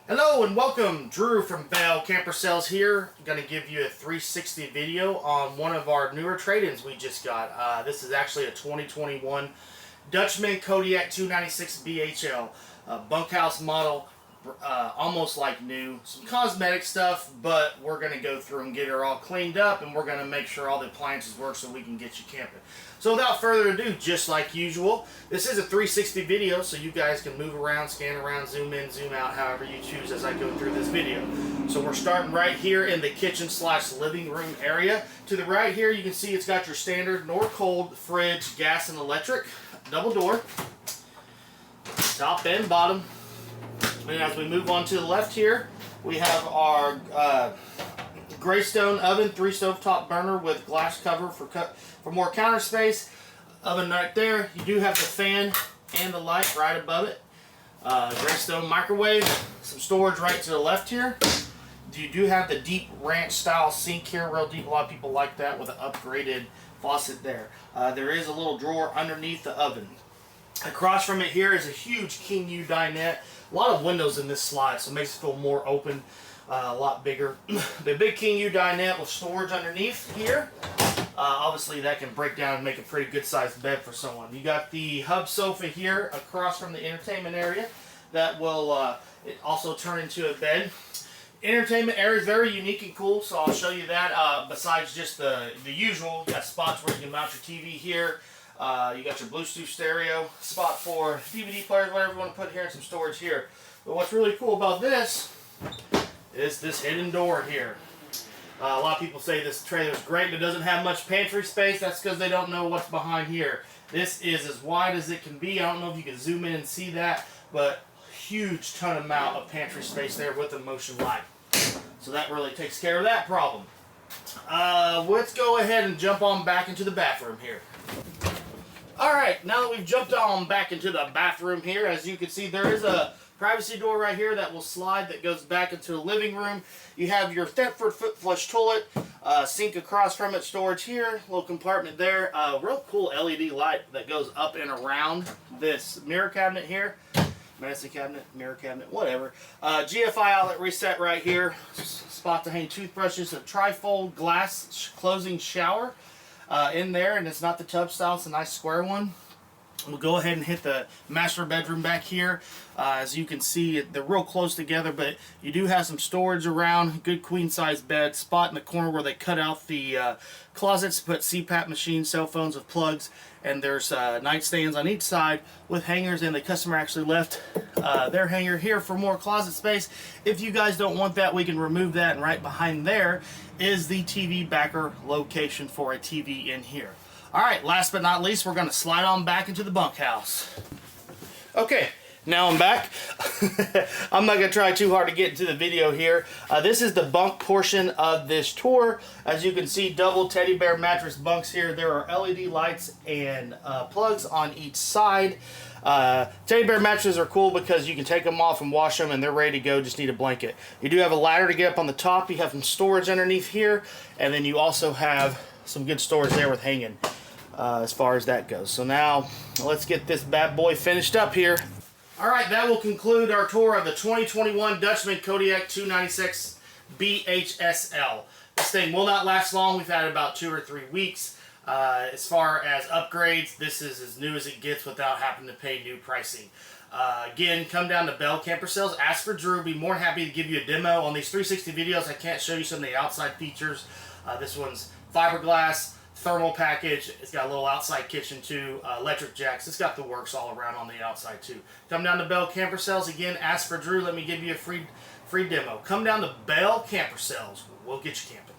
Hello and welcome, Drew from Bell Camper Sales here. I'm going to give you a 360 video on one of our newer trade-ins we just got. This is actually a 2021 Dutchmen Kodiak 296 BHL bunkhouse model, almost like new. Some cosmetic stuff, but we're going to go through and get her all cleaned up, and we're going to make sure all the appliances work so we can get you camping. So without further ado, just like usual, this is a 360 video, so you guys can move around, scan around, zoom in, zoom out, however you choose as I go through this video. So we're starting right here in the kitchen slash living room area. To the right here, you can see it's got your standard North cold fridge, gas and electric, double door, top and bottom. And as we move on to the left here, we have our Greystone oven, 3 stovetop burner with glass cover for more counter space. Oven right there. You do have the fan and the light right above it. Greystone microwave. Some storage right to the left here. You do have the deep ranch style sink here, real deep. A lot of people like that with an upgraded faucet there. There is a little drawer underneath the oven. Across from it here is a huge King U dinette. A lot of windows in this slide, so it makes it feel more open, a lot bigger. The big King U dinette with storage underneath here. Obviously that can break down and make a pretty good sized bed for someone. You got the hub sofa here across from the entertainment area that will it also turn into a bed. Entertainment area is very unique and cool, so I'll show you that. Besides just the usual, you got spots where you can mount your TV here. You got your Bluetooth stereo, spot for DVD players, whatever you want to put here, and some storage here. But what's really cool about this is this hidden door here. A lot of people say this trailer is great, but doesn't have much pantry space. That's because they don't know what's behind here. This is as wide as it can be. I don't know if you can zoom in and see that, but huge ton amount of pantry space there with the motion light. So that really takes care of that problem. Let's go ahead and jump on back into the bathroom here. Alright, now that we've jumped on back into the bathroom here, as you can see, there is a privacy door right here that will slide that goes back into the living room. You have your Thetford foot flush toilet, sink across from it, storage here, little compartment there. Real cool LED light that goes up and around this mirror cabinet here. Medicine cabinet, mirror cabinet, whatever. GFI outlet reset right here. Spot to hang toothbrushes, a trifold glass closing shower in there, and it's not the tub style, it's a nice square one. We'll go ahead and hit the master bedroom back here. As you can see, they're real close together, but you do have some storage around. Good queen size bed. Spot in the corner where they cut out the closets to put CPAP machines, cell phones with plugs, and there's nightstands on each side with hangers, and the customer actually left their hanger here for more closet space. If you guys don't want that, we can remove that, and right behind there is the TV backer location for a TV in here. Alright, last but not least, we're going to slide on back into the bunkhouse. Okay, now I'm back. I'm not going to try too hard to get into the video here. This is the bunk portion of this tour. As you can see, double teddy bear mattress bunks here. There are LED lights and plugs on each side. Teddy bear mattresses are cool because you can take them off and wash them and they're ready to go, just need a blanket. You do have a ladder to get up on the top. You have some storage underneath here, and then you also have some good storage there with hanging as far as that goes. So now let's get this bad boy finished up here. Alright, that will conclude our tour of the 2021 Dutchmen Kodiak 296 BHSL. This thing will not last long. We've had it about 2 or 3 weeks. As far as upgrades, this is as new as it gets without having to pay new pricing. Again, come down to Bell Camper Sales, ask for Drew. Be more than happy to give you a demo. On these 360 videos, I can't show you some of the outside features. This one's fiberglass, thermal package. It's got a little outside kitchen too, electric jacks. It's got the works all around on the outside too. Come down to Bell Camper Sales. Again, ask for Drew. Let me give you a free demo. Come down to Bell Camper Sales. We'll get you camping.